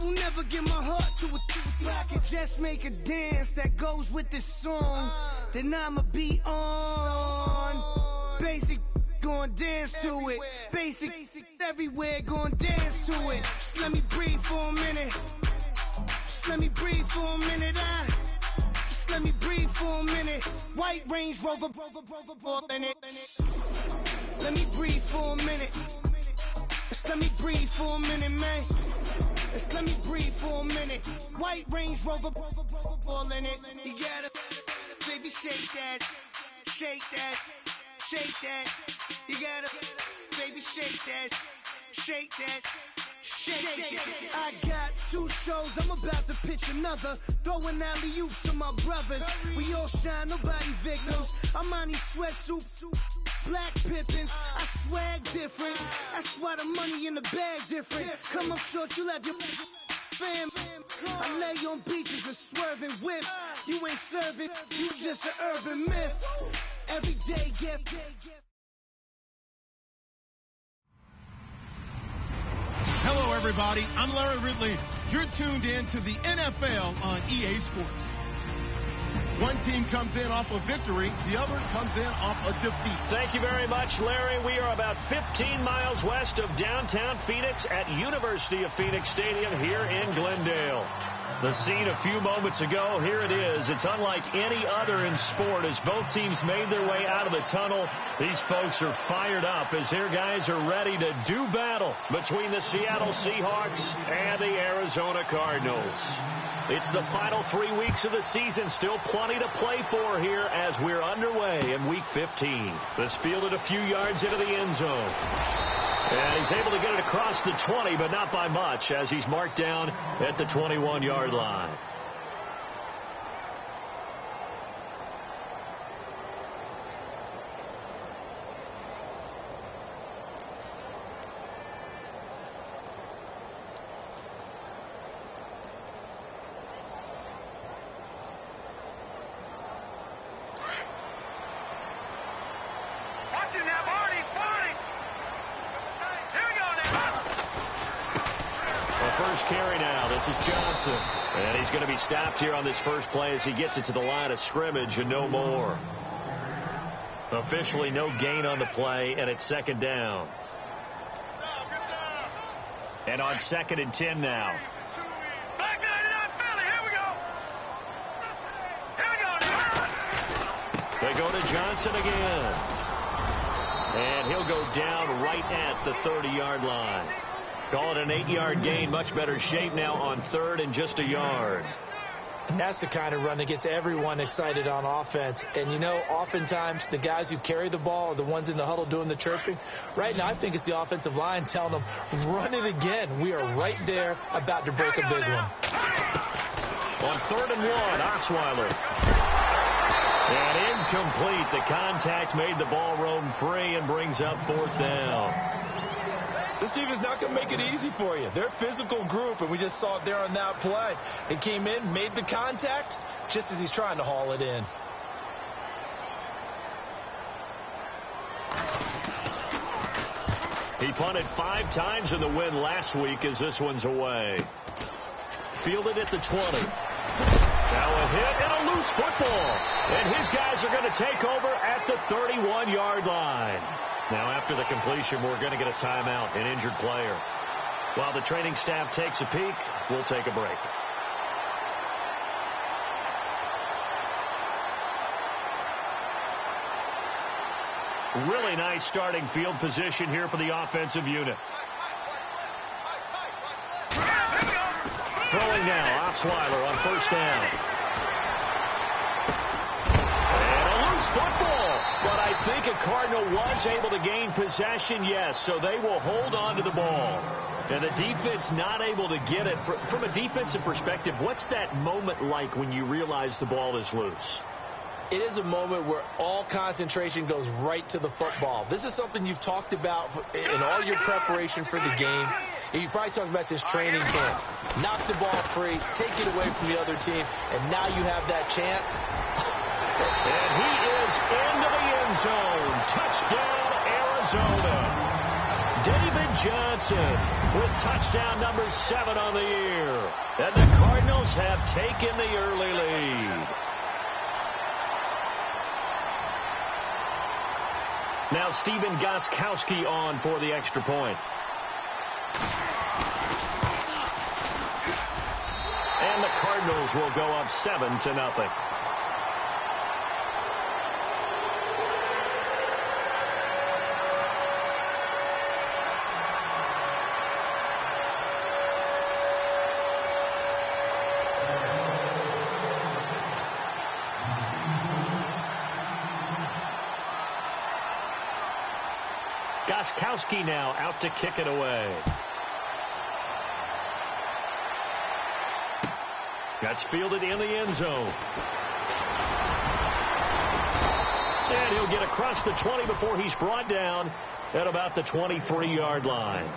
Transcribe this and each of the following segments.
will never give my heart to a if I could just make a dance that goes with this song, then I'ma be on. Basic, gon' dance to it. Basic, everywhere, gon' dance to it. Just let me breathe for a minute. Just let me breathe for a minute. Just let me breathe for a minute. White Range Rover, in it. Let me breathe for a minute. Just let me breathe for a minute, man. Just let me breathe for a minute. White Range Rover, all in it. You gotta, baby, shake that, shake that, shake that. You gotta, baby, shake that, shake that. Shake. I got 2 shows, I'm about to pitch another. Throwing alley-oops to my brothers. We all shine, nobody victims. I'm on these sweatsuits, black Pippins. I swag different. That's why the money in the bag different. Come up short, you have your fam. I lay on beaches and swerving whips. You ain't serving, you just an urban myth. Every day get. Hello, everybody. I'm Larry Ridley. You're tuned in to the NFL on EA Sports. One team comes in off a victory, the other comes in off a defeat. Thank you very much, Larry. We are about 15 miles west of downtown Phoenix at University of Phoenix Stadium here in Glendale. The scene a few moments ago, here it is. It's unlike any other in sport as both teams made their way out of the tunnel. These folks are fired up as their guys are ready to do battle between the Seattle Seahawks and the Arizona Cardinals. It's the final 3 weeks of the season. Still plenty to play for here as we're underway in Week 15. This fielded a few yards into the end zone. And he's able to get it across the 20, but not by much as he's marked down at the 21-yard line. Carry now. This is Johnson. And he's going to be stopped here on this first play as he gets it to the line of scrimmage and no more. Officially no gain on the play, and it's second down. And on 2nd and 10 now. They go to Johnson again. And he'll go down right at the 30-yard line. Call it an 8-yard gain. Much better shape now on 3rd and just a yard. And that's the kind of run that gets everyone excited on offense. And, you know, oftentimes the guys who carry the ball are the ones in the huddle doing the chirping. Right now, I think it's the offensive line telling them, run it again. We are right there about to break a big one. On 3rd and 1, Osweiler. And incomplete. The contact made the ball roam free and brings up 4th down. This defense is not going to make it easy for you. They're a physical group, and we just saw it there on that play. They came in, made the contact, just as he's trying to haul it in. He punted 5 times in the win last week as this one's away. Fielded at the 20. Now a hit and a loose football. And his guys are going to take over at the 31-yard line. Now, after the completion, we're going to get a timeout, an injured player. While the training staff takes a peek, we'll take a break. Really nice starting field position here for the offensive unit. Throwing now, Osweiler on 1st down. Football, but I think a Cardinal was able to gain possession, yes, so they will hold on to the ball. And the defense not able to get it. From a defensive perspective, what's that moment like when you realize the ball is loose? It is a moment where all concentration goes right to the football. This is something you've talked about in all your preparation for the game. And you probably talked about this training camp. Knock the ball free, take it away from the other team, and now you have that chance. And he is into the end zone. Touchdown, Arizona. David Johnson with touchdown number 7 on the year. And the Cardinals have taken the early lead. Now Stephen Gostkowski on for the extra point. And the Cardinals will go up 7-0. Gostkowski now out to kick it away. That's fielded in the end zone. And he'll get across the 20 before he's brought down at about the 23-yard line.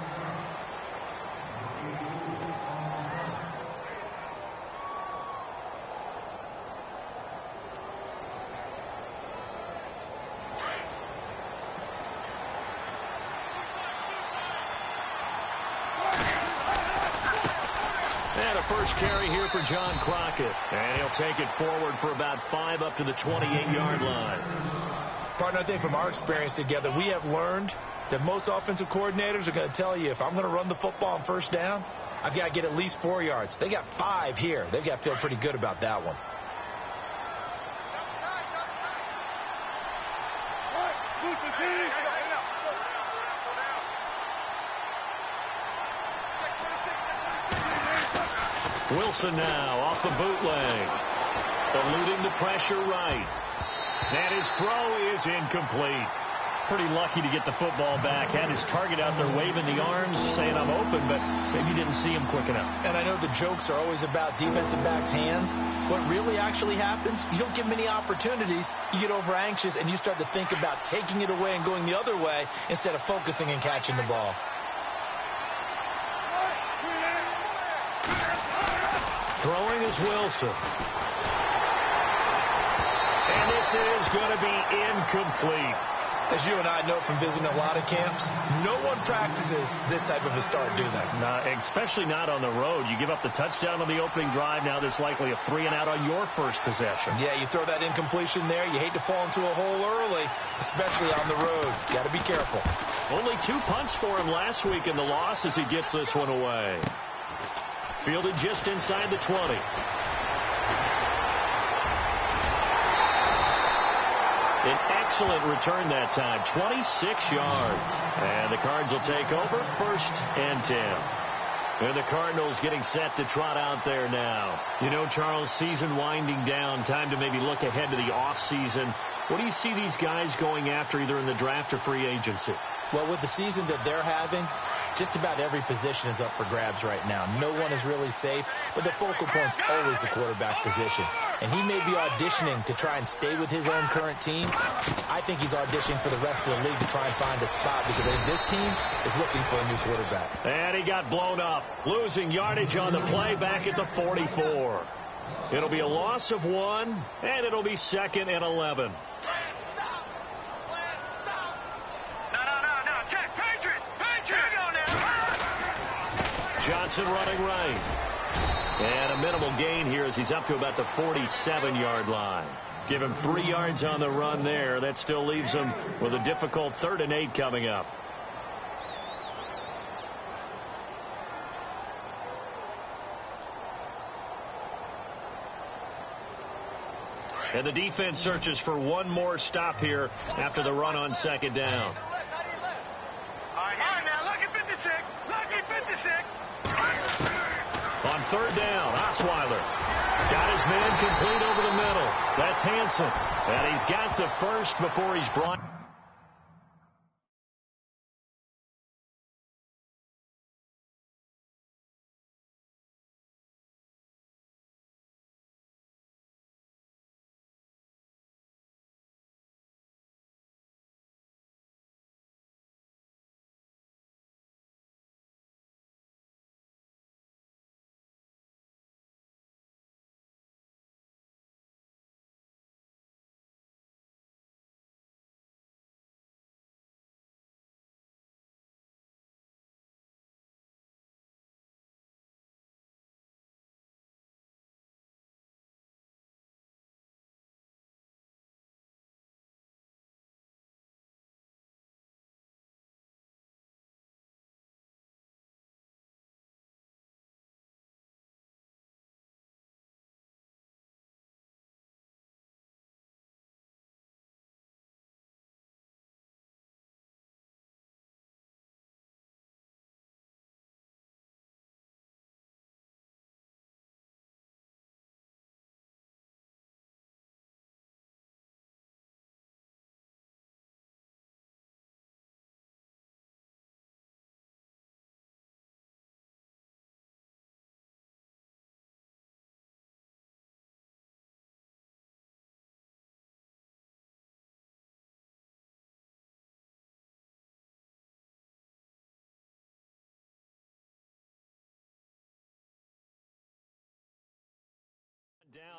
First carry here for John Crockett. And he'll take it forward for about 5 up to the 28-yard line. Partner, I think from our experience together, we have learned that most offensive coordinators are going to tell you, if I'm going to run the football on first down, I've got to get at least 4 yards. They got 5 here. They've got to feel pretty good about that one. Wilson now off the bootleg. Eluding the pressure right. And his throw is incomplete. Pretty lucky to get the football back. Had his target out there waving the arms, saying I'm open, but maybe didn't see him quick enough. And I know the jokes are always about defensive backs' hands. What really actually happens, you don't get many opportunities. You get over anxious, and you start to think about taking it away and going the other way instead of focusing and catching the ball. Throwing is Wilson. And this is going to be incomplete. As you and I know from visiting a lot of camps, no one practices this type of a start, do they? No, especially not on the road. You give up the touchdown on the opening drive. Now there's likely a 3-and-out on your first possession. Yeah, you throw that incompletion there. You hate to fall into a hole early, especially on the road. Got to be careful. Only 2 punts for him last week in the loss as he gets this one away. Fielded just inside the 20. An excellent return that time, 26 yards. And the Cards will take over 1st and 10. And the Cardinals getting set to trot out there now. You know, Charles, season winding down, time to maybe look ahead to the offseason. What do you see these guys going after either in the draft or free agency? Well, with the season that they're having, just about every position is up for grabs right now. No one is really safe, but the focal point's always the quarterback position. And he may be auditioning to try and stay with his own current team. I think he's auditioning for the rest of the league to try and find a spot because I think this team is looking for a new quarterback. And he got blown up, losing yardage on the play back at the 44. It'll be a loss of 1, and it'll be 2nd and 11. Johnson running right. And a minimal gain here as he's up to about the 47-yard line. Give him 3 yards on the run there. That still leaves him with a difficult 3rd and 8 coming up. And the defense searches for one more stop here after the run on 2nd down. On 3rd down, Osweiler got his man complete over the middle. That's Hansen. And he's got the first before he's brought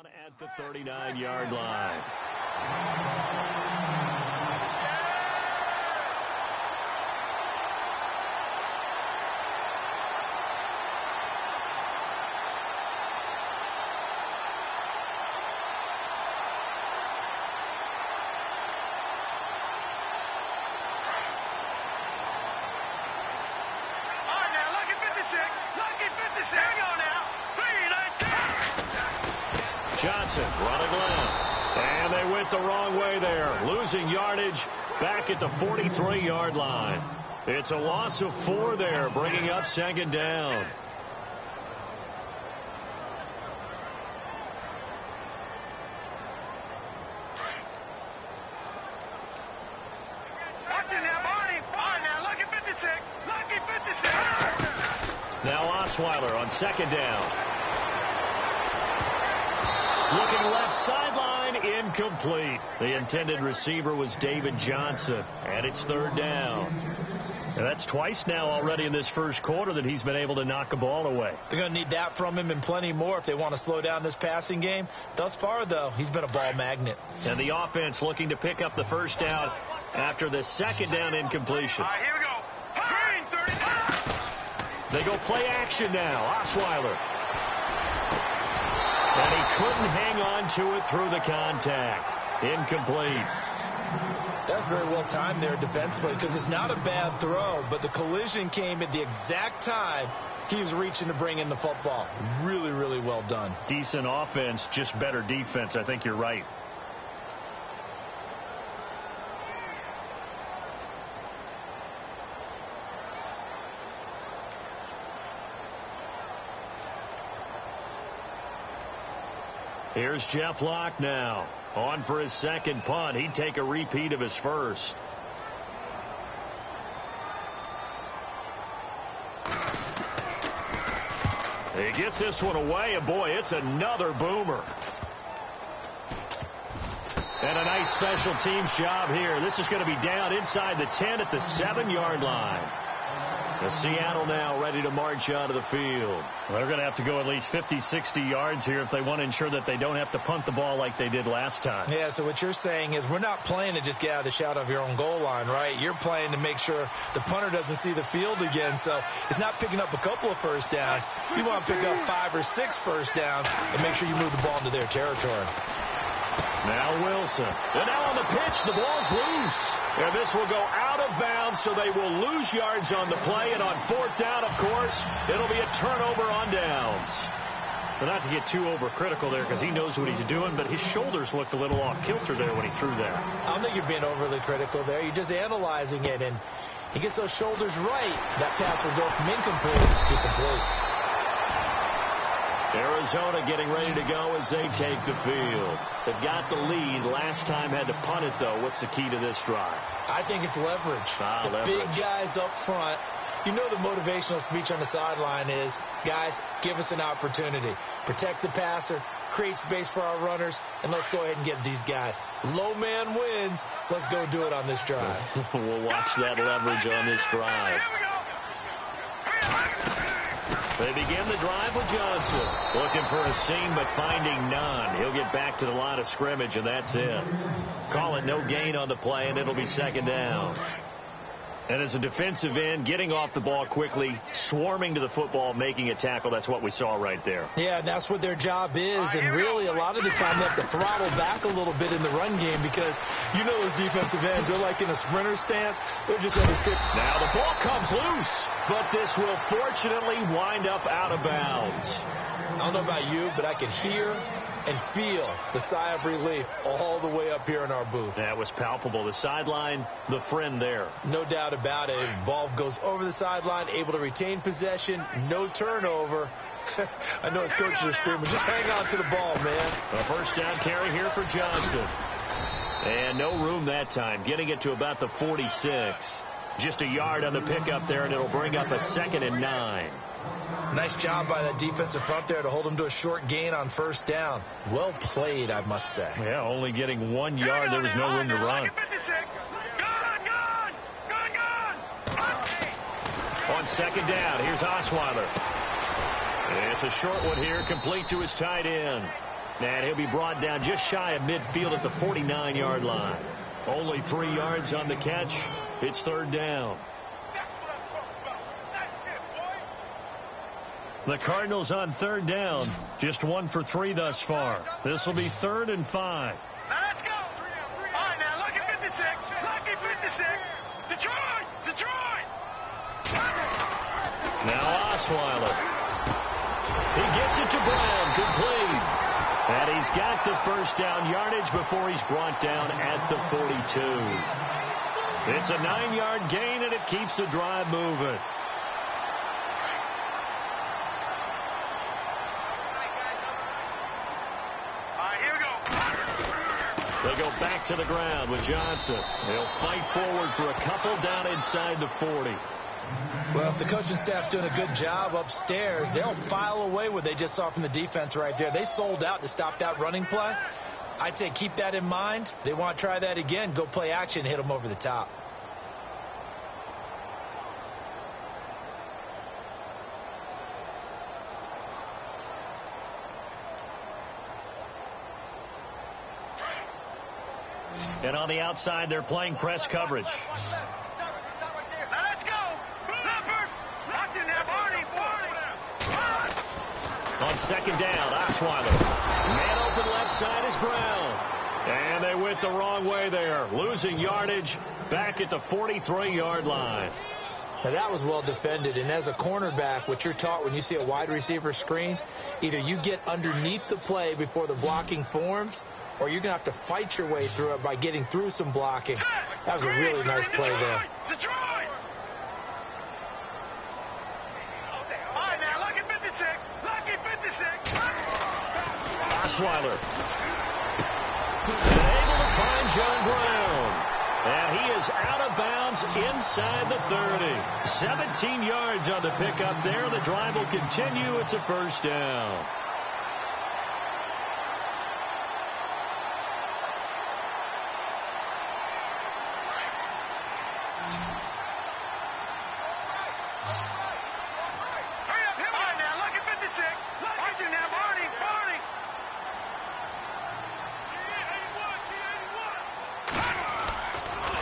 down at the 39-yard line. Johnson running left. And they went the wrong way there. Losing yardage back at the 43-yard line. It's a loss of 4 there, bringing up second down. Now Osweiler on second down. Looking left sideline, incomplete. The intended receiver was David Johnson, and it's third down. And that's twice now already in this first quarter that he's been able to knock a ball away. They're going to need that from him and plenty more if they want to slow down this passing game. Thus far, though, he's been a ball magnet. And the offense looking to pick up the first down after the second down incompletion. Here we go. Green, 39. They go play action now. Osweiler. And he couldn't hang on to it through the contact. Incomplete. That's very well timed there defensively because it's not a bad throw, but the collision came at the exact time he was reaching to bring in the football. Really, really well done. Decent offense, just better defense. I think you're right. Here's Jeff Locke now. On for his second punt. He'd take a repeat of his first. He gets this one away, and boy, it's another boomer. And a nice special teams job here. This is going to be down inside the 10 at the 7-yard line. Seattle now ready to march out of the field. They're going to have to go at least 50, 60 yards here if they want to ensure that they don't have to punt the ball like they did last time. Yeah, so what you're saying is we're not playing to just get out of the shadow of your own goal line, right? You're playing to make sure the punter doesn't see the field again. So it's not picking up a couple of first downs. You want to pick up 5 or 6 first downs and make sure you move the ball into their territory. Now Wilson. And now on the pitch, the ball's loose. And this will go out of bounds, so they will lose yards on the play. And on fourth down, of course, it'll be a turnover on downs. But not to get too overcritical there because he knows what he's doing, but his shoulders looked a little off kilter there when he threw that. I don't think you're being overly critical there. You're just analyzing it, and he gets those shoulders right. That pass will go from incomplete to complete. Arizona getting ready to go as they take the field. They've got the lead. Last time had to punt it, though. What's the key to this drive? I think it's leverage. The big guys up front. You know the motivational speech on the sideline is, guys, give us an opportunity. Protect the passer, create space for our runners, and let's go ahead and get these guys. Low man wins. Let's go do it on this drive. We'll watch that leverage on this drive. They begin the drive with Johnson. Looking for a seam, but finding none. He'll get back to the line of scrimmage, and that's it. Call it no gain on the play, and it'll be second down. And as a defensive end, getting off the ball quickly, swarming to the football, making a tackle, that's what we saw right there. Yeah, and that's what their job is. And really, a lot of the time, they have to throttle back a little bit in the run game because you know those defensive ends, they're like in a sprinter stance. They're just going to stick. Now the ball comes loose, but this will fortunately wind up out of bounds. I don't know about you, but I can hear and feel the sigh of relief all the way up here in our booth. That was palpable. The sideline, the friend there. No doubt about it. Ball goes over the sideline, able to retain possession, no turnover. I know his coaches are screaming, just hang on to the ball, man. A first down carry here for Johnson. And no room that time, getting it to about the 46. Just a yard on the pickup there, and it'll bring up a 2nd and 9. Nice job by that defensive front there to hold him to a short gain on first down. Well played, I must say. Yeah, only getting 1 yard. There was no room to run. On second down, here's Osweiler. It's a short one here, complete to his tight end. And he'll be brought down just shy of midfield at the 49-yard line. Only 3 yards on the catch. It's third down. The Cardinals on third down. Just 1 for 3 thus far. This will be 3rd and 5. Now let's go. All right, now lucky 56. Lucky 56. Detroit. Detroit. Now Osweiler. He gets it to Brown. Complete. And he's got the first down yardage before he's brought down at the 42. It's a 9-yard gain, and it keeps the drive moving. They go back to the ground with Johnson. They'll fight forward for a couple down inside the 40. Well, if the coaching staff's doing a good job upstairs, they'll file away what they just saw from the defense right there. They sold out to stop that running play. I'd say keep that in mind. They want to try that again. Go play action, hit them over the top. And on the outside, they're playing press coverage. On second down, Osweiler. Man open left side is Brown. And they went the wrong way there. Losing yardage back at the 43-yard line. Now that was well defended, and as a cornerback, what you're taught when you see a wide receiver screen, either you get underneath the play before the blocking forms, or you're going to have to fight your way through it by getting through some blocking. That was a really nice play there. Osweiler. And able to find John Brown. And he is out of bounds inside the 30. 17 yards on the pickup there. The drive will continue. It's a first down.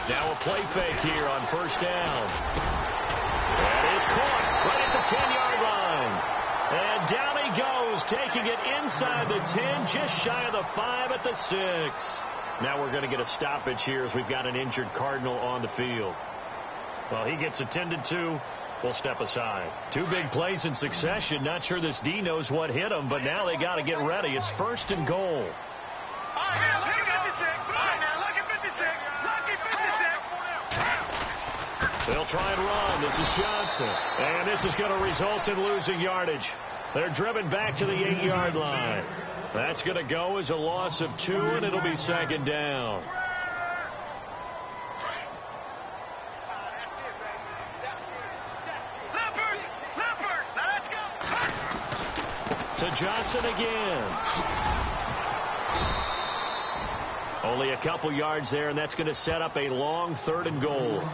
Now a play fake here on first down. That is caught right at the 10-yard line. And down he goes, taking it inside the 10, just shy of the 5 at the 6. Now we're going to get a stoppage here as we've got an injured Cardinal on the field. Well, he gets attended to. We'll step aside. 2 big plays in succession. Not sure this D knows what hit him, but now they got to get ready. It's 1st and goal. They'll try and run. This is Johnson. And this is going to result in losing yardage. They're driven back to the 8-yard line. That's going to go as a loss of 2, and it'll be 2nd down. To Johnson again. Only a couple yards there, and that's going to set up a long 3rd and goal.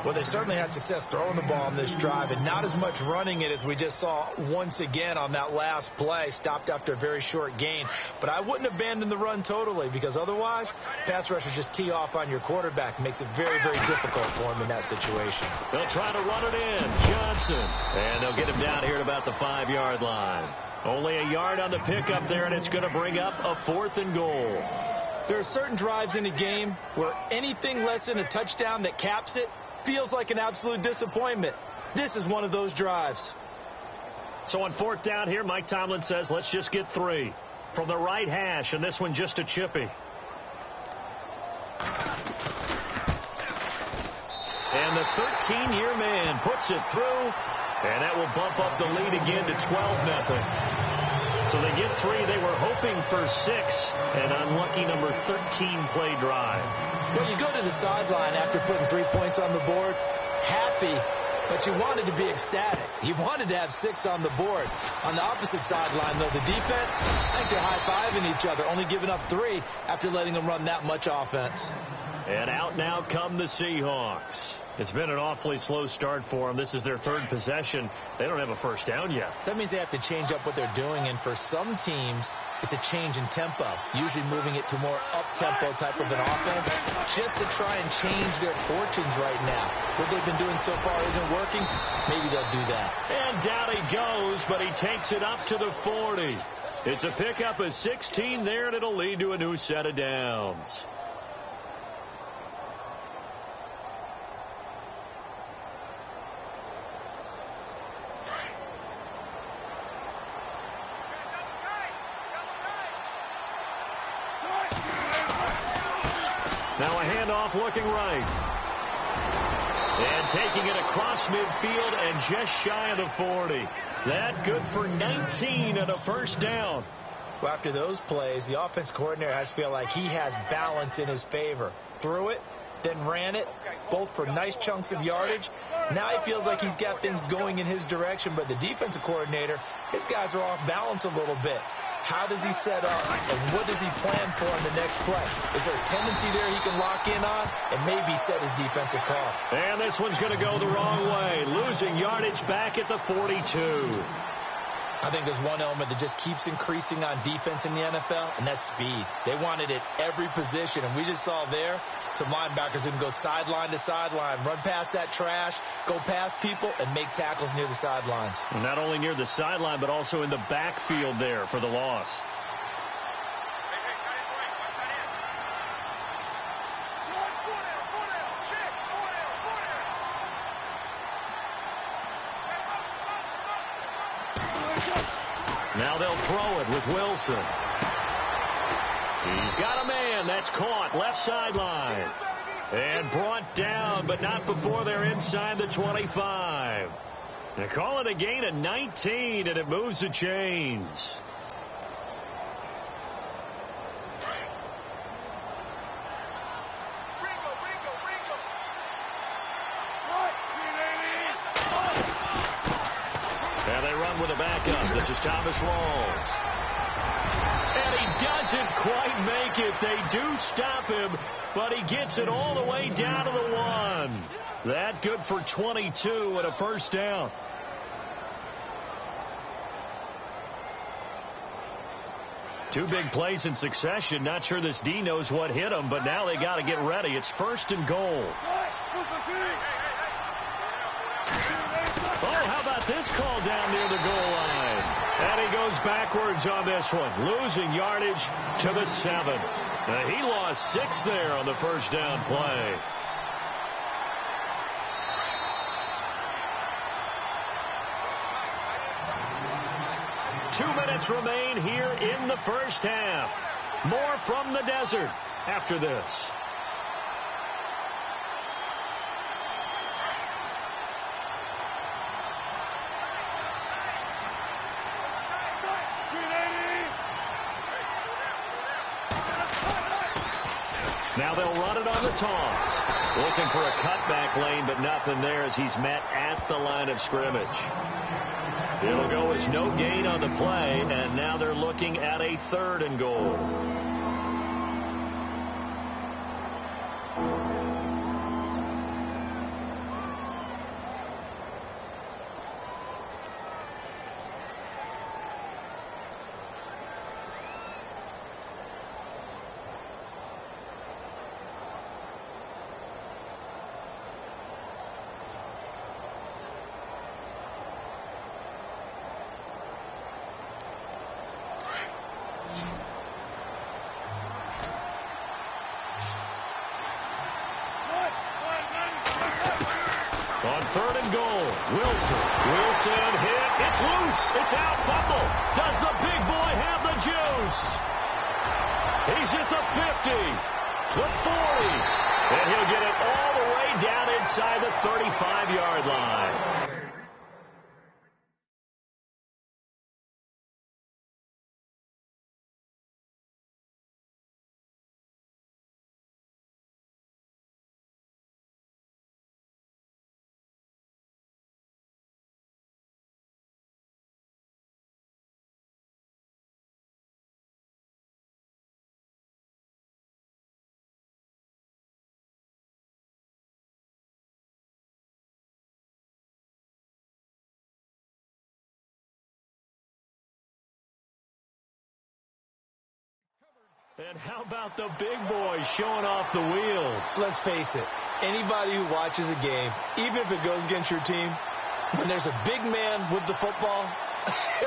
Well, they certainly had success throwing the ball on this drive, and not as much running it as we just saw once again on that last play. Stopped after a very short gain. But I wouldn't abandon the run totally, because otherwise, pass rushers just tee off on your quarterback. Makes it very, very difficult for him in that situation. They'll try to run it in. Johnson. And they'll get him down here at about the 5-yard line. Only a yard on the pickup there, and it's going to bring up a 4th and goal. There are certain drives in a game where anything less than a touchdown that caps it feels like an absolute disappointment. This is one of those drives. So on 4th down here, Mike Tomlin says, let's just get 3 from the right hash, and this one just a chippy. And the 13-year man puts it through, and that will bump up the lead again to 12-0. So they get 3. They were hoping for 6. An unlucky number 13 play drive. Well, you go to the sideline after putting 3 points on the board, happy, but you wanted to be ecstatic. You wanted to have 6 on the board. On the opposite sideline, though, the defense, I think they're high-fiving each other, only giving up 3 after letting them run that much offense. And out now come the Seahawks. It's been an awfully slow start for them. This is their third possession. They don't have a first down yet. So that means they have to change up what they're doing, and for some teams, it's a change in tempo, usually moving it to more up-tempo type of an offense, just to try and change their fortunes right now. What they've been doing so far isn't working. Maybe they'll do that. And down he goes, but he takes it up to the 40. It's a pickup of 16 there, and it'll lead to a new set of downs. Now a handoff looking right. And taking it across midfield and just shy of the 40. That good for 19 and a first down. Well, after those plays, the offense coordinator has to feel like he has balance in his favor. Threw it, then ran it, both for nice chunks of yardage. Now he feels like he's got things going in his direction, but the defensive coordinator, his guys are off balance a little bit. How does he set up, and what does he plan for on the next play? Is there a tendency there he can lock in on and maybe set his defensive call? And this one's going to go the wrong way, losing yardage back at the 42. I think there's one element that just keeps increasing on defense in the NFL, and that's speed. They want it at every position, and we just saw there some linebackers who can go sideline to sideline, run past that trash, go past people, and make tackles near the sidelines. And not only near the sideline, but also in the backfield there for the loss. Now they'll throw it with Wilson. He's got a man. That's caught left sideline. And brought down, but not before they're inside the 25. They call it a gain of 19, and it moves the chains. And they run with a backup. This is Thomas Rawls. And he doesn't quite make it. They do stop him, but he gets it all the way down to the 1. That good for 22 and a first down. Two big plays in succession. Not sure this D knows what hit him, but now they got to get ready. It's first and goal. Oh, how about this call down near the goal line? And he goes backwards on this one, losing yardage to the 7. He lost 6 there on the first down play. Two minutes remain here in the first half. More from the desert after this. Now they'll run it on the toss. Looking for a cutback lane, but nothing there as he's met at the line of scrimmage. It'll go as no gain on the play, and now they're looking at a third and goal. On third and goal, Wilson hit. It's loose. It's out. Fumble. Does the big boy have the juice? He's at the 50, the 40, and he'll get it all the way down inside the 35-yard line. And how about the big boys showing off the wheels? Let's face it, anybody who watches a game, even if it goes against your team, when there's a big man with the football,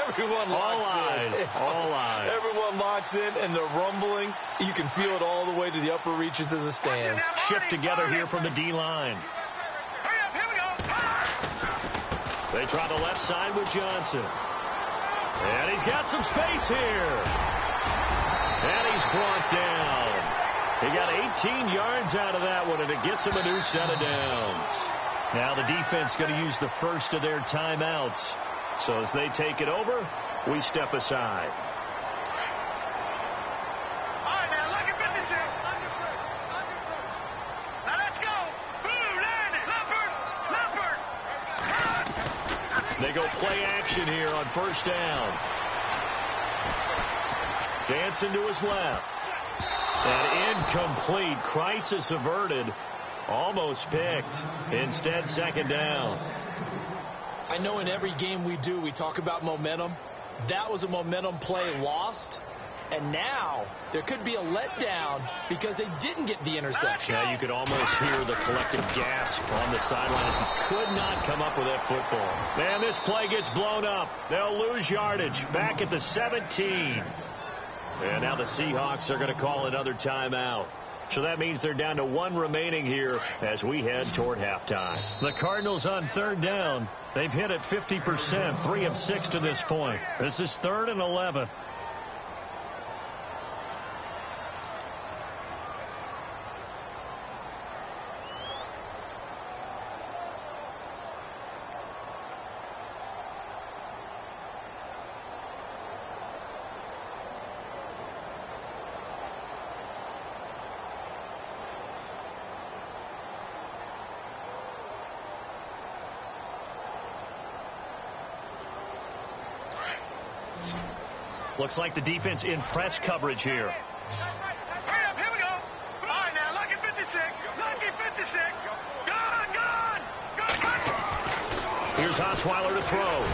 everyone locks in. All eyes. Everyone locks in, and the rumbling, you can feel it all the way to the upper reaches of the stands. Shift together here from the D-line. Hurry up, here we go. They try the left side with Johnson. And he's got some space here. And he's brought down. He got 18 yards out of that one, and it gets him a new set of downs. Now the defense going to use the first of their timeouts. So as they take it over, we step aside. All right, now, look at 56. Now, let's go. Blue, Landon, Leopard. They go play action here on first down. Dancing to his left. And incomplete. Crisis averted. Almost picked. Instead, second down. I know in every game we do, we talk about momentum. That was a momentum play lost. And now there could be a letdown because they didn't get the interception. Yeah, you could almost hear the collective gasp on the sideline as he could not come up with that football. Man, this play gets blown up. They'll lose yardage back at the 17. And now the Seahawks are going to call another timeout. So that means they're down to one remaining here as we head toward halftime. The Cardinals on third down. They've hit it 50%, 3 of 6 to this point. This is 3rd and 11. Looks like the defense in press coverage here. Hurry up, here we go. All right, now, lucky 56. Lucky 56. Gone. Here's Osweiler to throw.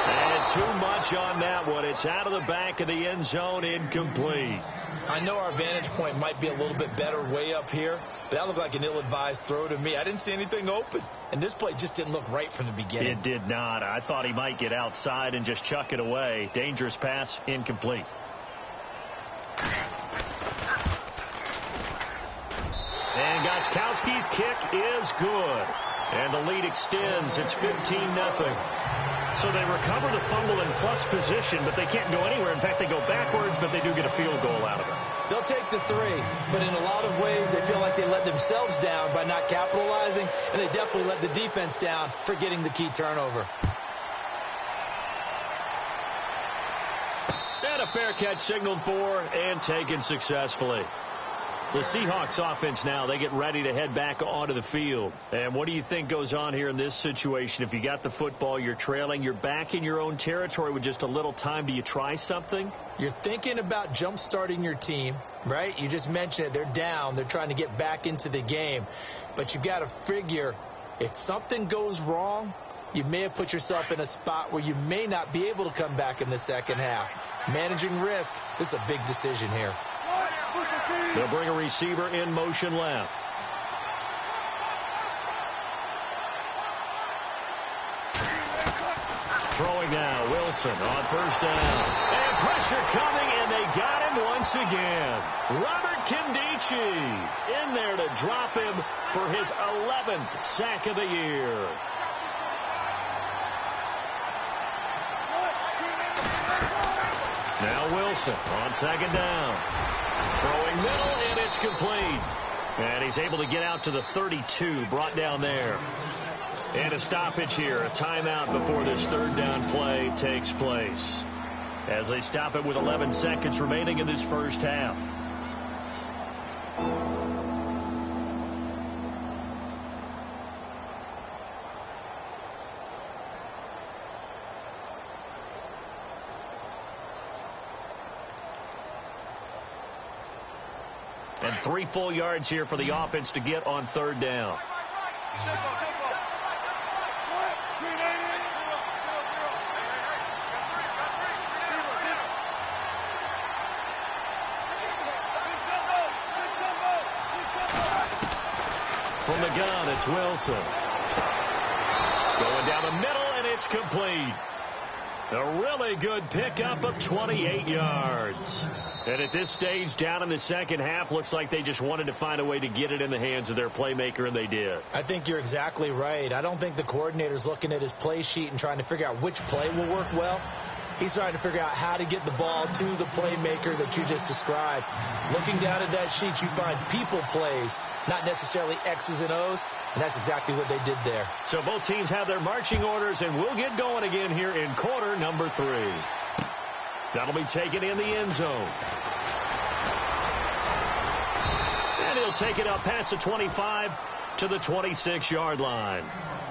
And too much on that one. It's out of the back of the end zone, incomplete. I know our vantage point might be a little bit better way up here, but that looked like an ill-advised throw to me. I didn't see anything open, and this play just didn't look right from the beginning. It did not. I thought he might get outside and just chuck it away. Dangerous pass, incomplete. And Gostkowski's kick is good. And the lead extends. It's 15-0. So they recover the fumble in plus position, but they can't go anywhere. In fact, they go backwards, but they do get a field goal out of it. They'll take the 3, but in a lot of ways, they feel like they let themselves down by not capitalizing, and they definitely let the defense down for getting the key turnover. And a fair catch signaled for and taken successfully. The Seahawks offense now, they get ready to head back onto the field. And what do you think goes on here in this situation? If you got the football, you're trailing, you're back in your own territory with just a little time. Do you try something? You're thinking about jump-starting your team, right? You just mentioned it. They're down. They're trying to get back into the game. But you've got to figure if something goes wrong, you may have put yourself in a spot where you may not be able to come back in the second half. Managing risk, this is a big decision here. They'll bring a receiver in motion left. Throwing now, Wilson on first down. And pressure coming, and they got him once again. Robert Kindici in there to drop him for his 11th sack of the year. Now Wilson on second down. Throwing middle, and it's complete. And he's able to get out to the 32, brought down there. And a stoppage here, a timeout before this third down play takes place. As they stop it with 11 seconds remaining in this first half. And 3 full yards here for the offense to get on third down. gun, it's Wilson. Going down the middle, and it's complete. A really good pickup of 28 yards. And at this stage, down in the second half, looks like they just wanted to find a way to get it in the hands of their playmaker, and they did. I think you're exactly right. I don't think the coordinator's looking at his play sheet and trying to figure out which play will work well. He's trying to figure out how to get the ball to the playmaker that you just described. Looking down at that sheet, you find people plays, not necessarily X's and O's, and that's exactly what they did there. So both teams have their marching orders, and we'll get going again here in quarter number 3. That'll be taken in the end zone. And he'll take it up past the 25 to the 26-yard line.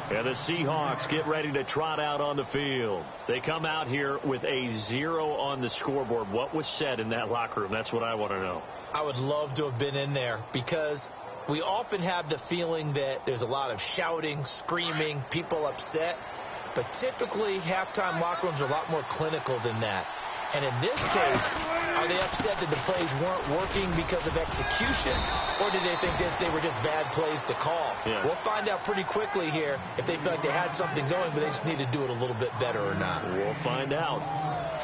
And the Seahawks get ready to trot out on the field. They come out here with a 0 on the scoreboard. What was said in that locker room? That's what I want to know. I would love to have been in there because we often have the feeling that there's a lot of shouting, screaming, people upset. But typically, halftime locker rooms are a lot more clinical than that. And in this case, are they upset that the plays weren't working because of execution, or did they think they were just bad plays to call? Yeah. We'll find out pretty quickly here if they feel like they had something going, but they just need to do it a little bit better or not. We'll find out.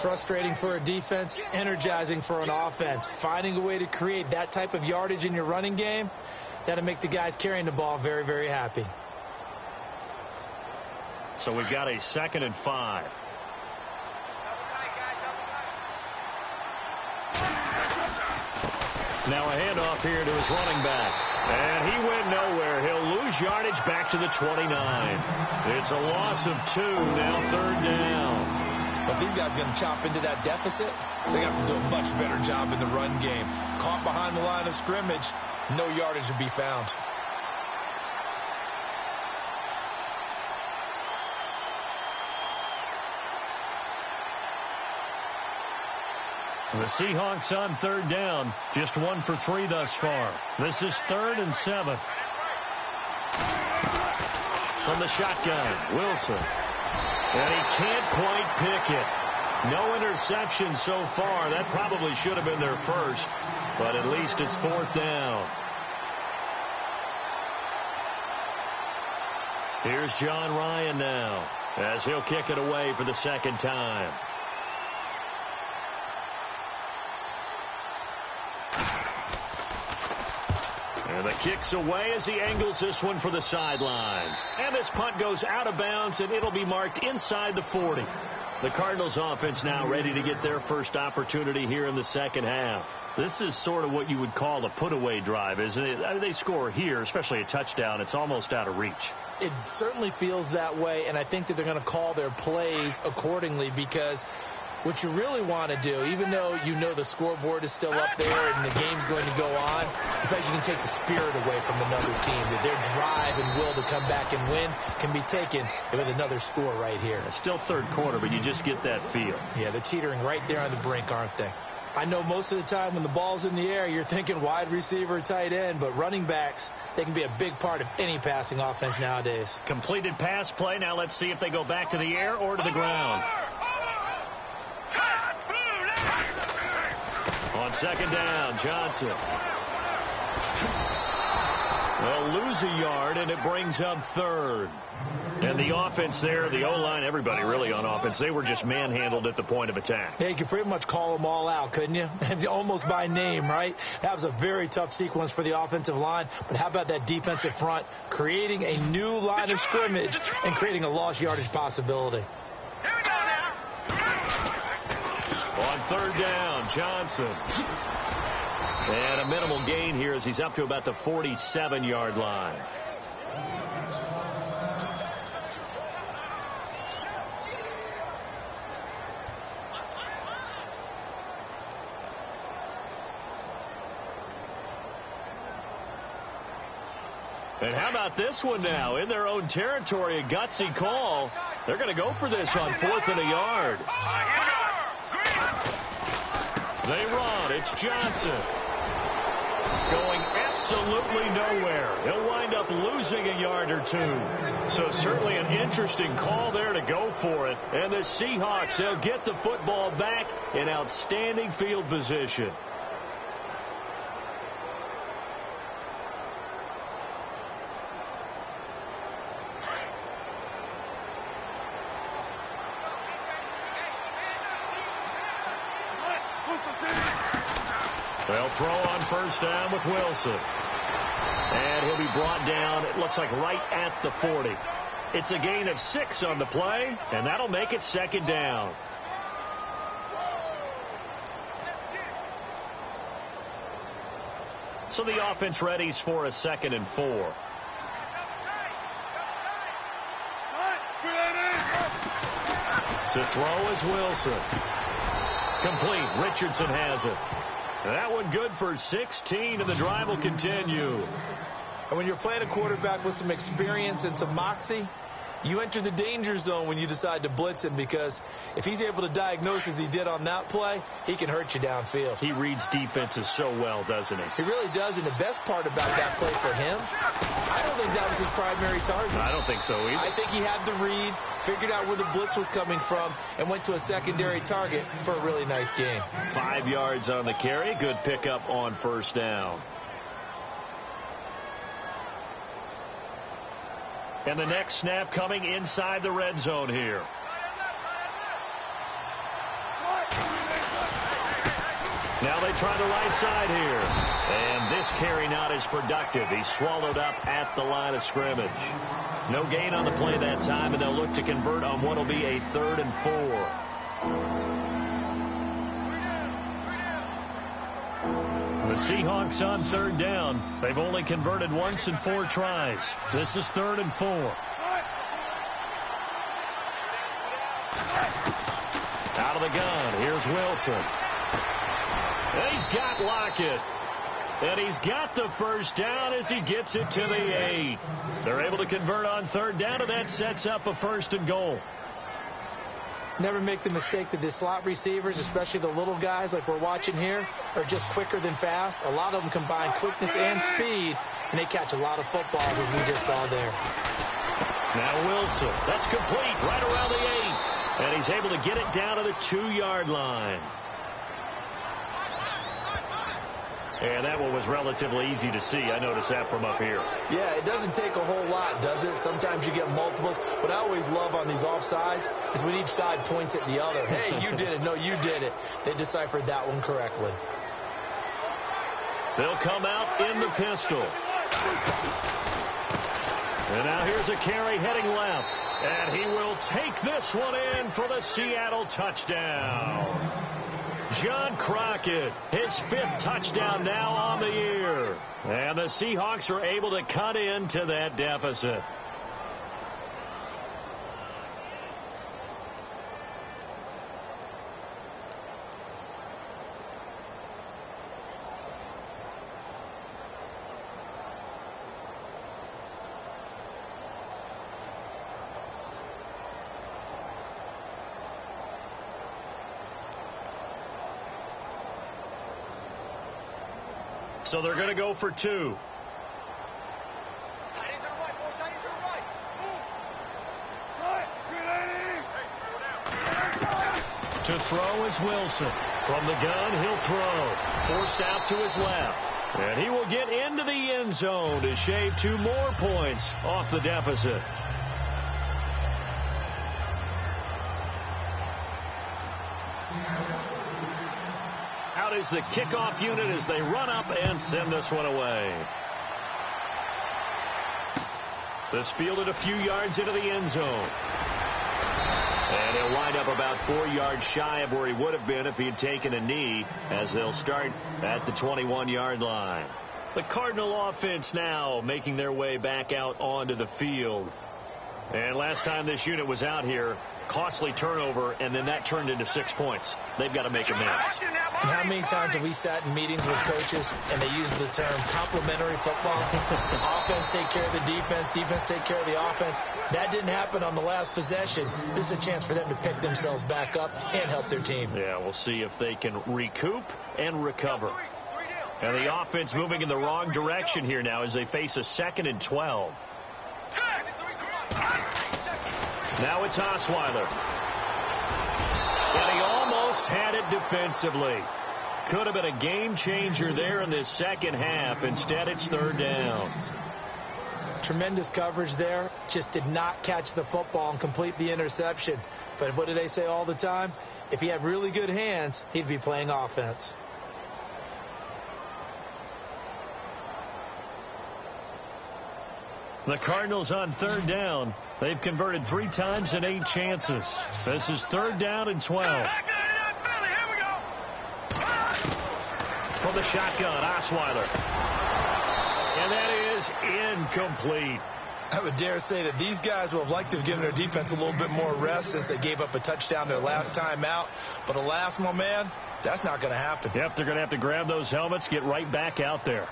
Frustrating for a defense, energizing for an offense. Finding a way to create that type of yardage in your running game, that'll make the guys carrying the ball very, very happy. So we've got a 2nd and 5. Now a handoff here to his running back. And he went nowhere. He'll lose yardage back to the 29. It's a loss of 2, now 3rd down. But these guys are going to chop into that deficit. They got to do a much better job in the run game. Caught behind the line of scrimmage, no yardage to be found. The Seahawks on 3rd down, just 1 for 3 thus far. This is 3rd and 7. From the shotgun, Wilson. And he can't quite pick it. No interception so far. That probably should have been their first, but at least it's 4th down. Here's John Ryan now, as he'll kick it away for the 2nd time. And the kick's away as he angles this one for the sideline. And this punt goes out of bounds, and it'll be marked inside the 40. The Cardinals offense now ready to get their first opportunity here in the second half. This is sort of what you would call a put-away drive, isn't it? I mean, they score here, especially a touchdown. It's almost out of reach. It certainly feels that way, and I think that they're going to call their plays accordingly because what you really want to do, even though you know the scoreboard is still up there and the game's going to go on, in fact, you can take the spirit away from another team. That their drive and will to come back and win can be taken with another score right here. It's still 3rd quarter, but you just get that feel. Yeah, they're teetering right there on the brink, aren't they? I know most of the time when the ball's in the air, you're thinking wide receiver, tight end, but running backs, they can be a big part of any passing offense nowadays. Completed pass play. Now let's see if they go back to the air or to the ground. On 2nd down, Johnson. They'll lose a yard, and it brings up 3rd. And the offense there, the O-line, everybody really on offense, they were just manhandled at the point of attack. Yeah, you could pretty much call them all out, couldn't you? Almost by name, right? That was a very tough sequence for the offensive line. But how about that defensive front creating a new line of scrimmage and creating a lost yardage possibility? On 3rd down, Johnson. And a minimal gain here as he's up to about the 47-yard line. And how about this one now? In their own territory, a gutsy call. They're going to go for this on 4th and a yard. They run. It's Johnson. Going absolutely nowhere. He'll wind up losing a yard or 2. So certainly an interesting call there to go for it. And the Seahawks, they'll get the football back in outstanding field position. They'll throw on first down with Wilson. And he'll be brought down, it looks like right at the 40. It's a gain of 6 on the play, and that'll make it second down. So the offense readies for a 2nd and 4. To throw is Wilson. Complete. Richardson has it. That one good for 16, and the drive will continue. And when you're playing a quarterback with some experience and some moxie, you enter the danger zone when you decide to blitz him, because if he's able to diagnose as he did on that play, he can hurt you downfield. He reads defenses so well, doesn't he? He really does, and the best part about that play for him, I don't think that was his primary target. I don't think so either. I think he had the read, figured out where the blitz was coming from, and went to a secondary target for a really nice game. 5 yards on the carry. Good pickup on first down. And the next snap coming inside the red zone here. Now they try the right side here. And this carry not as productive. He's swallowed up at the line of scrimmage. No gain on the play that time, and they'll look to convert on what will be a 3rd and 4. The Seahawks on 3rd down. They've only converted once in 4 tries. This is 3rd and 4. Out of the gun. Here's Wilson. And he's got Lockett. And he's got the first down as he gets it to the 8. They're able to convert on 3rd down, and that sets up a 1st and goal. Never make the mistake that the slot receivers, especially the little guys like we're watching here, are just quicker than fast. A lot of them combine quickness and speed, and they catch a lot of footballs, as we just saw there. Now Wilson. That's complete right around the 8. And he's able to get it down to the 2-yard line. And that one was relatively easy to see. I noticed that from up here. Yeah, it doesn't take a whole lot, does it? Sometimes you get multiples. What I always love on these offsides is when each side points at the other. Hey, you did it. No, you did it. They deciphered that one correctly. They'll come out in the pistol. And now here's a carry heading left. And he will take this one in for the Seattle touchdown. John Crockett, his 5th touchdown now on the year. And the Seahawks are able to cut into that deficit. So they're going to go for 2. To throw is Wilson. From the gun, he'll throw. Forced out to his left. And he will get into the end zone to shave 2 more points off the deficit. Out is the kickoff unit as they run up and send this one away. This fielded a few yards into the end zone. And he'll wind up about 4 yards shy of where he would have been if he had taken a knee, as they'll start at the 21-yard line. The Cardinal offense now making their way back out onto the field. And last time this unit was out here, costly turnover, and then that turned into 6 points. They've got to make amends. And how many times have we sat in meetings with coaches and they use the term complementary football? Offense take care of the defense, defense take care of the offense. That didn't happen on the last possession. This is a chance for them to pick themselves back up and help their team. Yeah, we'll see if they can recoup and recover. And the offense moving in the wrong direction here now as they face a 2nd and 12. Now it's Osweiler. And he almost had it defensively. Could have been a game changer there in this second half. Instead, it's 3rd down. Tremendous coverage there. Just did not catch the football and complete the interception. But what do they say all the time? If he had really good hands, he'd be playing offense. The Cardinals on third down. They've converted 3 times in 8 chances. This is 3rd down and 12. From the shotgun, Osweiler. And that is incomplete. I would dare say that these guys would have liked to have given their defense a little bit more rest since they gave up a touchdown their last time out. But alas, my man, that's not going to happen. Yep, they're going to have to grab those helmets, get right back out there.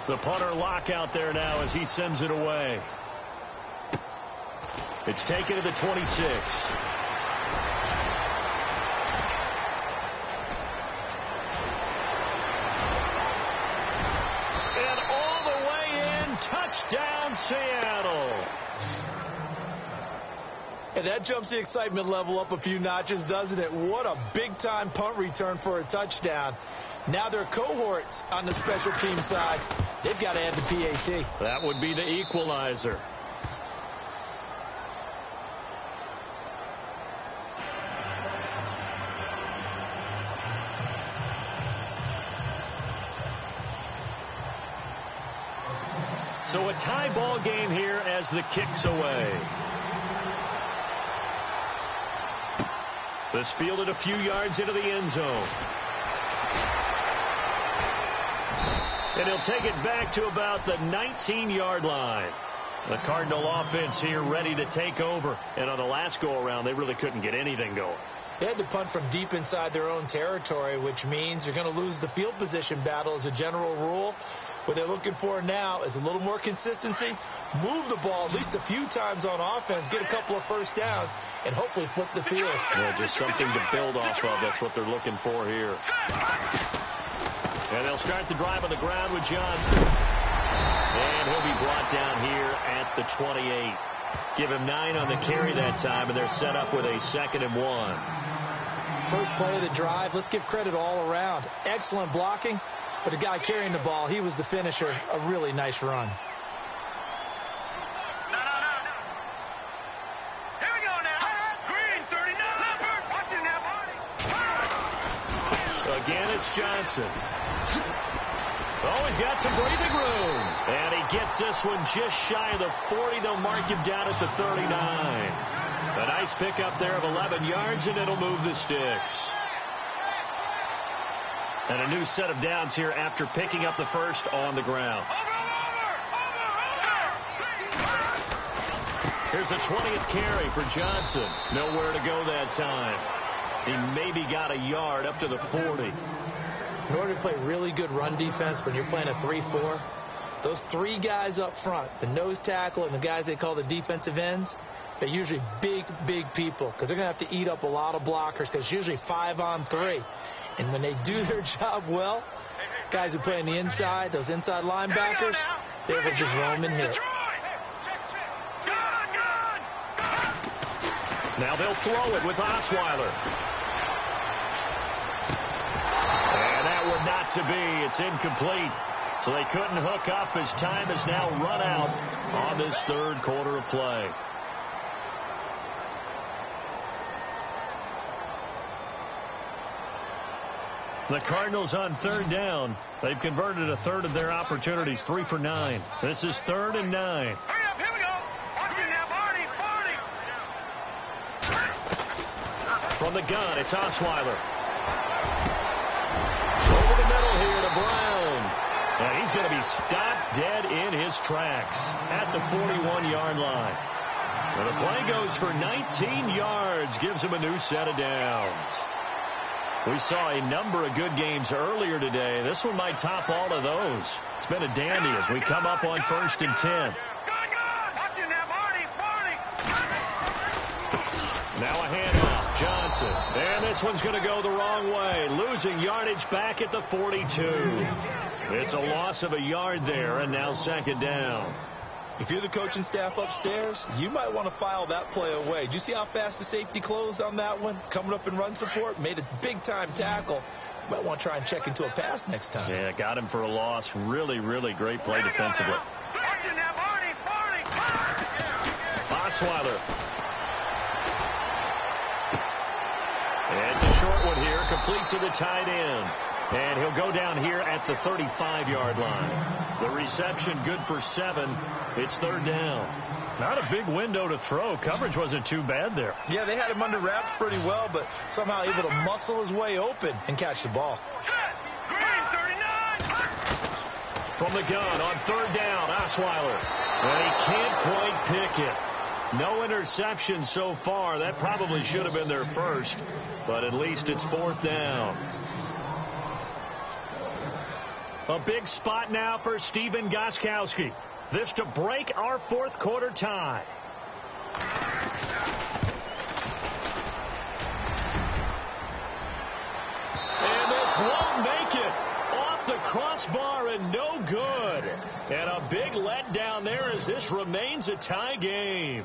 The punter lock out there now as he sends it away. It's taken to the 26. And all the way in, touchdown Seattle. And that jumps the excitement level up a few notches, doesn't it? What a big-time punt return for a touchdown. Now their cohorts on the special team side, they've got to add the PAT. That would be the equalizer. So a tie ball game here as the kick's away. This fielded a few yards into the end zone. And he'll take it back to about the 19-yard line. The Cardinal offense here ready to take over. And on the last go-around, they really couldn't get anything going. They had to punt from deep inside their own territory, which means you're going to lose the field position battle as a general rule. What they're looking for now is a little more consistency, move the ball at least a few times on offense, get a couple of first downs, and hopefully flip the field. Yeah, just something to build off of. That's what they're looking for here. And they'll start the drive on the ground with Johnson. And he'll be brought down here at the 28. Give him 9 on the carry that time, and they're set up with a 2nd and 1. First play of the drive, let's give credit all around. Excellent blocking, but the guy carrying the ball, he was the finisher. A really nice run. Here we go now. Green, 39. Watching that body. Again, it's Johnson. Oh, he's got some breathing room. And he gets this one just shy of the 40. They'll mark him down at the 39. A nice pickup there of 11 yards, and it'll move the sticks. And a new set of downs here after picking up the first on the ground. Here's a 20th carry for Johnson. Nowhere to go that time. He maybe got a yard up to the 40. In order to play really good run defense when you're playing a 3-4, those 3 guys up front, the nose tackle and the guys they call the defensive ends, they're usually big, big people because they're going to have to eat up a lot of blockers because it's usually 5-on-3. And when they do their job well, guys who play on the inside, those inside linebackers, they're able to just roam and hit. Now they'll throw it with Osweiler. And that would not to be. It's incomplete. So they couldn't hook up as time has now run out on this 3rd quarter of play. The Cardinals on 3rd down. They've converted a 1/3 of their opportunities, 3 for 9. This is 3rd and 9. Hurry up, here we go. Watching now, Barney. From the gun, it's Osweiler. Over the middle here to Brown. And he's going to be stopped dead in his tracks at the 41-yard line. And the play goes for 19 yards, gives him a new set of downs. We saw a number of good games earlier today. This one might top all of those. It's been a dandy as we come up on 1st and 10. Watching now, Barney. Now a handoff, Johnson. And this one's going to go the wrong way. Losing yardage back at the 42. It's a loss of a yard there, and now 2nd down. If you're the coaching staff upstairs, you might want to file that play away. Did you see how fast the safety closed on that one? Coming up in run support, made a big-time tackle. Might want to try and check into a pass next time. Yeah, got him for a loss. Really, really great play defensively. Osweiler. It's a short one here, complete to the tight end. And he'll go down here at the 35-yard line. The reception good for 7. It's third down. Not a big window to throw. Coverage wasn't too bad there. Yeah, they had him under wraps pretty well, but somehow able to muscle his way open and catch the ball. From the gun on third down, Osweiler. And he can't quite pick it. No interception so far. That probably should have been their first, but at least it's fourth down. A big spot now for Stephen Gostkowski. This to break our fourth quarter tie. And this won't make it. Off the crossbar and no good. And a big letdown there as this remains a tie game.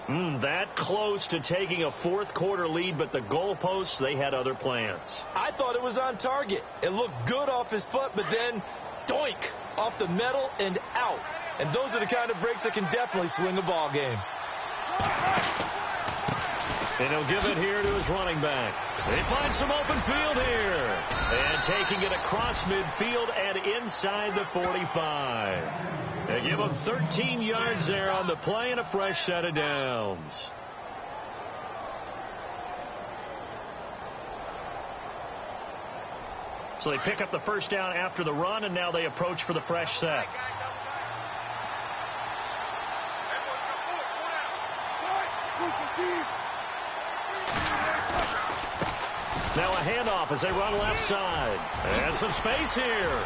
That close to taking a fourth quarter lead, but the goalposts, they had other plans. I thought it was on target. It looked good off his foot, but then doink off the metal and out. And those are the kind of breaks that can definitely swing a ball game. And he'll give it here to his running back. They find some open field here. And taking it across midfield and inside the 45. They give him 13 yards there on the play and a fresh set of downs. So they pick up the first down after the run, and now they approach for the fresh set. Now a handoff as they run left side. And some space here.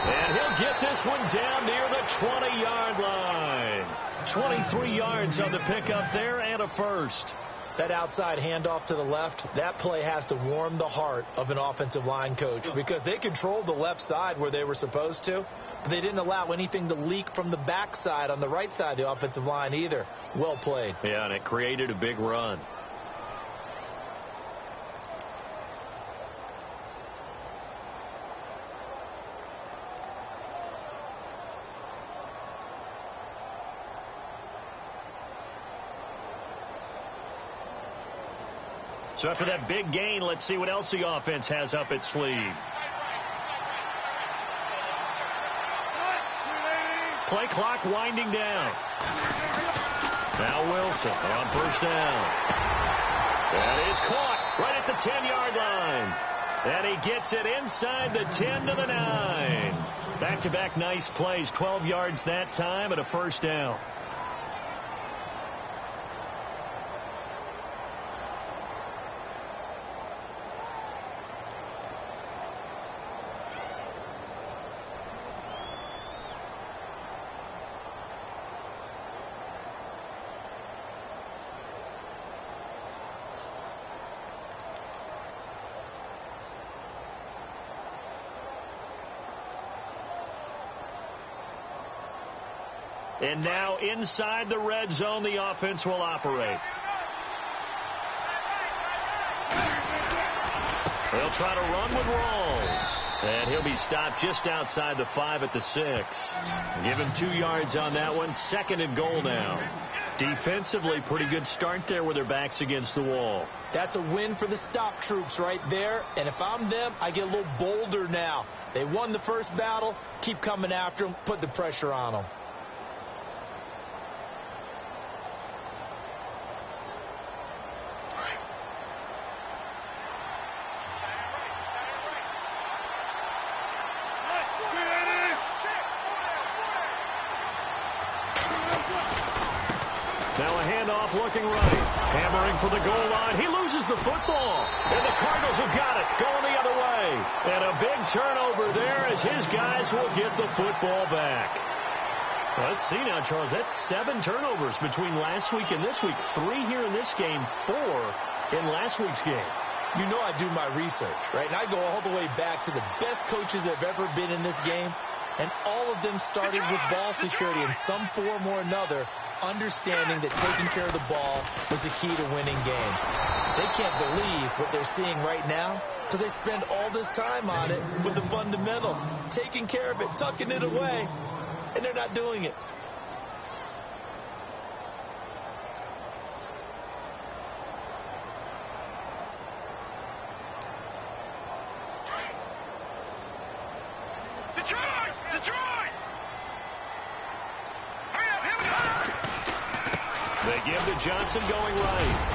And he'll get this one down near the 20-yard line. 23 yards on the pickup there and a first. That outside handoff to the left, that play has to warm the heart of an offensive line coach because they controlled the left side where they were supposed to, but they didn't allow anything to leak from the backside on the right side of the offensive line either. Well played. Yeah, and it created a big run. So after that big gain, let's see what else the offense has up its sleeve. Play clock winding down. Now Wilson on first down. That is caught right at the 10-yard line. And he gets it inside the 10 to the 9. Back-to-back nice plays, 12 yards that time and a first down. And now inside the red zone, the offense will operate. They'll try to run with Rawls. And he'll be stopped just outside the 5 at the 6. Give him 2 yards on that one. Second and goal now. Defensively, pretty good start there with their backs against the wall. That's a win for the stop troops right there. And if I'm them, I get a little bolder now. They won the first battle. Keep coming after them. Put the pressure on them. Looking right, hammering for the goal line. He loses the football, and the Cardinals have got it, going the other way. And a big turnover there as his guys will get the football back. Well, let's see now, Charles. That's 7 turnovers between last week and this week. 3 here in this game, 4 in last week's game. You know I do my research, right? And I go all the way back to the best coaches that have ever been in this game. And all of them started with ball security in some form or another, understanding that taking care of the ball was the key to winning games. They can't believe what they're seeing right now because they spend all this time on it with the fundamentals, taking care of it, tucking it away, and they're not doing it. They give to Johnson going right.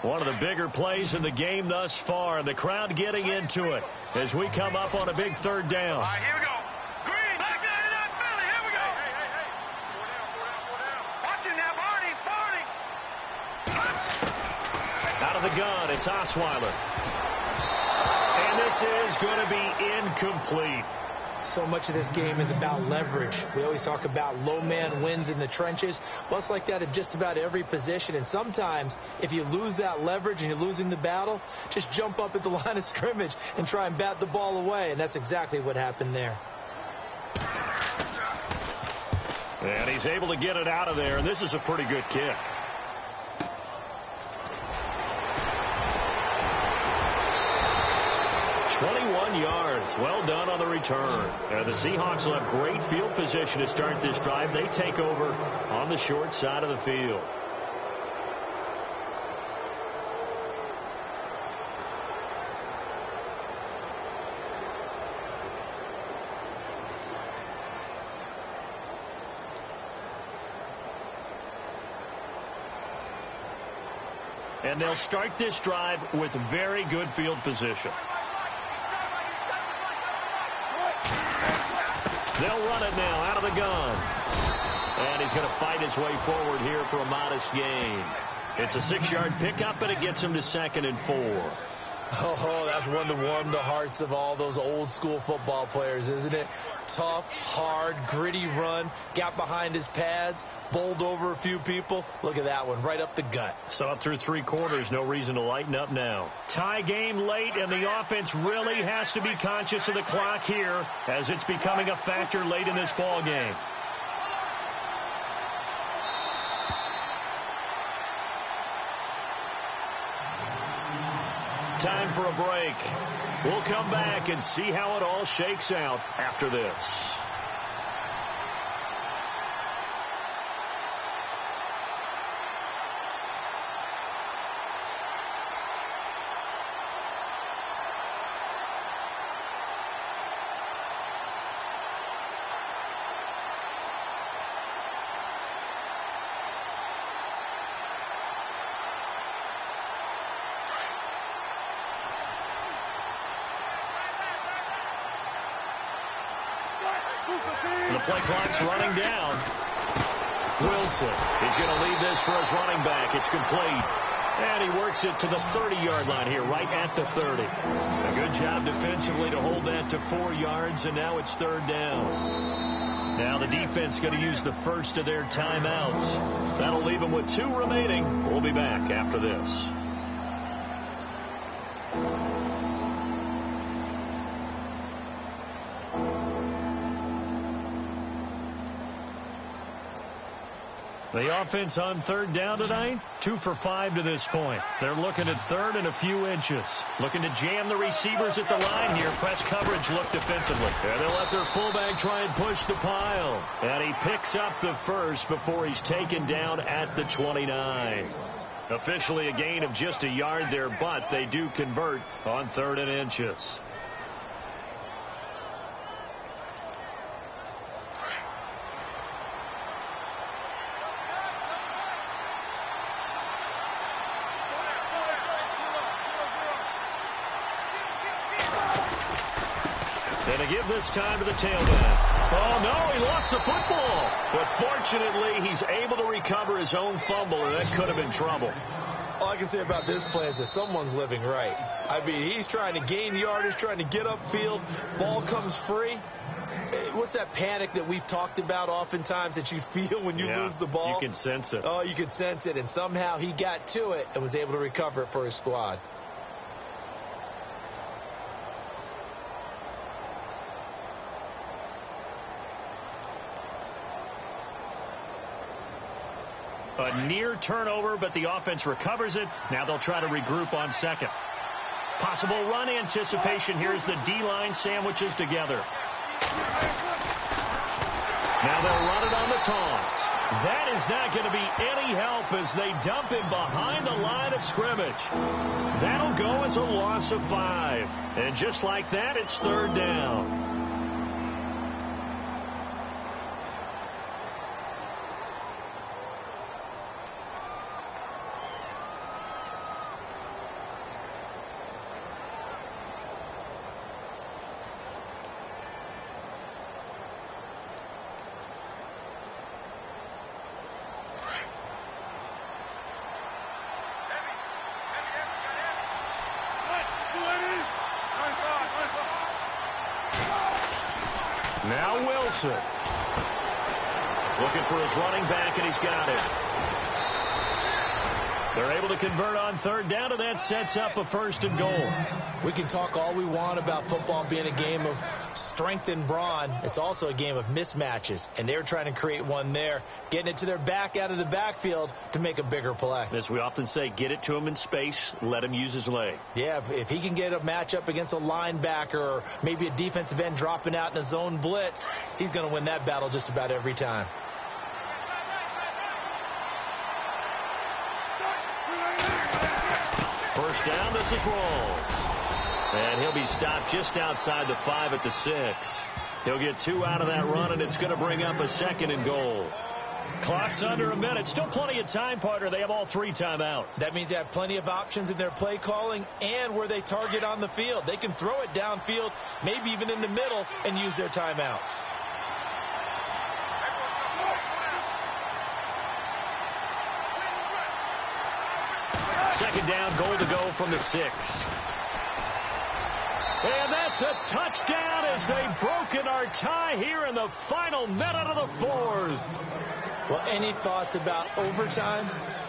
One of the bigger plays in the game thus far, and the crowd getting into it as we come up on a big third down. All right, here we go. Green, back down in that Philly. Here we go. Hey. Watch it now, Barney. Out of the gun, it's Osweiler. And this is going to be incomplete. So much of this game is about leverage. We always talk about low man wins in the trenches. Well, it's like that in just about every position. And sometimes, if you lose that leverage and you're losing the battle, just jump up at the line of scrimmage and try and bat the ball away. And that's exactly what happened there. And he's able to get it out of there. And this is a pretty good kick. Yards. Well done on the return. The Seahawks will have great field position to start this drive. They take over on the short side of the field. And they'll start this drive with very good field position. They'll run it now out of the gun. And he's going to fight his way forward here for a modest gain. It's a 6-yard pickup, and it gets him to 2nd and 4. Oh, that's one to warm the hearts of all those old school football players, isn't it? Tough, hard, gritty run. Got behind his pads, bowled over a few people. Look at that one, right up the gut. So up through 3 quarters, no reason to lighten up now. Tie game late, and the offense really has to be conscious of the clock here as it's becoming a factor late in this ball game. Time for a break. We'll come back and see how it all shakes out after this. The play clock's running down. Wilson is going to lead this for his running back. It's complete. And he works it to the 30-yard line here, right at the 30. A good job defensively to hold that to 4 yards, and now it's 3rd down. Now the defense going to use the first of their timeouts. That'll leave them with 2 remaining. We'll be back after this. The offense on 3rd down tonight, 2 for 5 to this point. They're looking at 3rd and a few inches. Looking to jam the receivers at the line here. Press coverage look defensively. And they'll let their fullback try and push the pile. And he picks up the first before he's taken down at the 29. Officially a gain of just a yard there, but they do convert on 3rd and inches. And to give this time to the tailback. Oh, no, he lost the football. But fortunately, he's able to recover his own fumble, and that could have been trouble. Oh, I can say about this play is that someone's living right. I mean, he's trying to gain yardage, trying to get upfield. Ball comes free. What's that panic that we've talked about oftentimes that you feel when you lose the ball? You can sense it. Oh, you can sense it. And somehow he got to it and was able to recover it for his squad. A near turnover, but the offense recovers it. Now they'll try to regroup on second. Possible run anticipation. Here's the D-line sandwiches together. Now they'll run it on the toss. That is not going to be any help as they dump him behind the line of scrimmage. That'll go as a loss of 5. And just like that, it's third down. Now Wilson. Looking for his running back, and he's got it. They're able to convert on third down, and that sets up a 1st and goal. We can talk all we want about football being a game of strength and brawn. It's also a game of mismatches, and they're trying to create one there, getting it to their back out of the backfield to make a bigger play. As we often say, get it to him in space, let him use his leg. Yeah, if he can get a matchup against a linebacker or maybe a defensive end dropping out in a zone blitz, he's going to win that battle just about every time. First down, this is Rawls. And he'll be stopped just outside the 5 at the 6. He'll get 2 out of that run, and it's going to bring up a 2nd and goal. Clock's under a minute. Still plenty of time, partner. They have all 3 timeout. That means they have plenty of options in their play calling and where they target on the field. They can throw it downfield, maybe even in the middle, and use their timeouts. Second down, goal to go from the 6. And that's a touchdown as they've broken our tie here in the final minute of the 4th. Well, any thoughts about overtime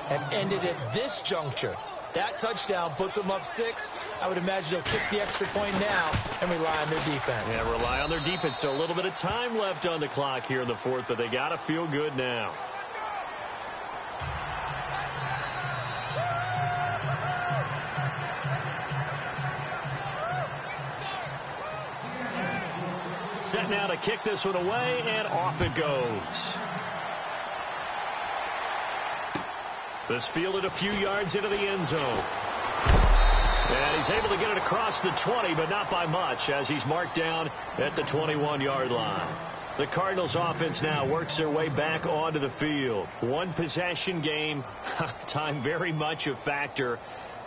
have ended at this juncture. That touchdown puts them up 6. I would imagine they'll kick the extra point now and rely on their defense. Yeah, rely on their defense. So a little bit of time left on the clock here in the 4th, but they got to feel good now. Set now to kick this one away, and off it goes. This fielded a few yards into the end zone. And he's able to get it across the 20, but not by much, as he's marked down at the 21-yard line. The Cardinals offense now works their way back onto the field. One possession game, time very much a factor.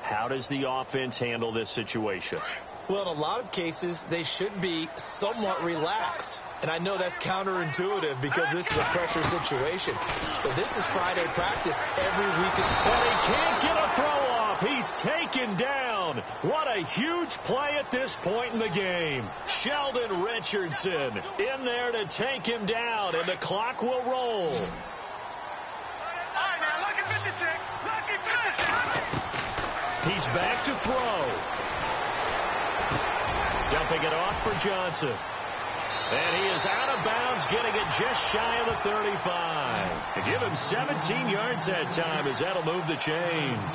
How does the offense handle this situation? Well, in a lot of cases, they should be somewhat relaxed. And I know that's counterintuitive because this is a pressure situation. But this is Friday practice every week. But he can't get a throw off. He's taken down. What a huge play at this point in the game. Sheldon Richardson in there to take him down, and the clock will roll. All right, now, lucky 56. Lucky 56. He's back to throw. Dumping it off for Johnson. And he is out of bounds, getting it just shy of the 35. To give him 17 yards that time, as that'll move the chains.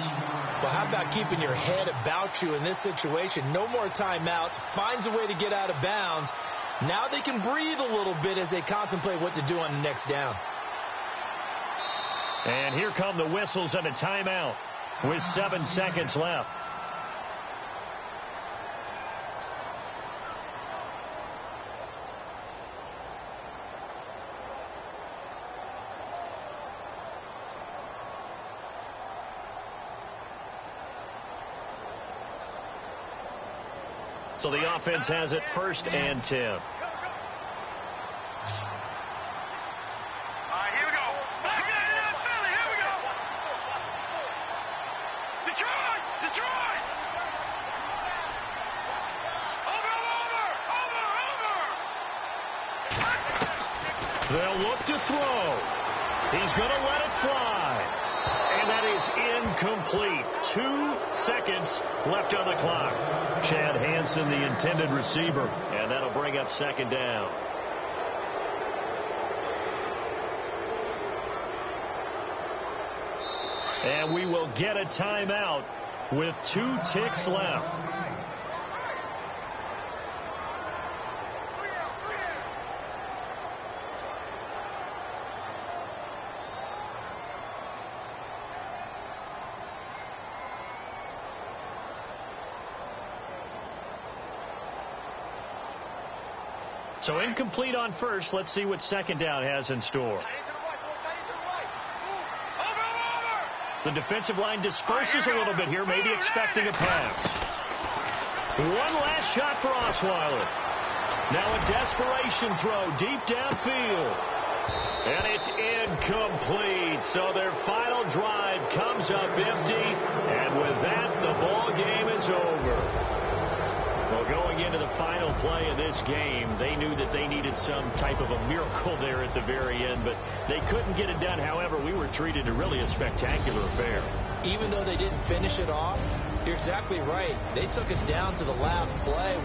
Well, how about keeping your head about you in this situation? No more timeouts. Finds a way to get out of bounds. Now they can breathe a little bit as they contemplate what to do on the next down. And here come the whistles and a timeout with 7 seconds left. So the offense has it 1st and 10. All right, here we go. Back in, Philly, here we go. The Detroit! Over! They'll look to throw. He's going to let it fly. And that is incomplete. 2 seconds left on the clock. Chad Hansen, the intended receiver. And that'll bring up second down. And we will get a timeout with 2 ticks left. So incomplete on first. Let's see what second down has in store. The defensive line disperses a little bit here, maybe expecting a pass. One last shot for Osweiler. Now a desperation throw deep downfield. And it's incomplete. So their final drive comes up empty. And with that, the ball game is over. Well, going into the final play of this game, they knew that they needed some type of a miracle there at the very end, but they couldn't get it done. However, we were treated to really a spectacular affair. Even though they didn't finish it off, you're exactly right. They took us down to the last play.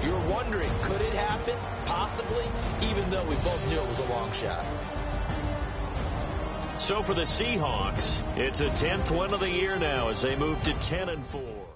You're wondering, could it happen? Possibly, even though we both knew it was a long shot. So for the Seahawks, it's a 10th win of the year now as they move to 10-4.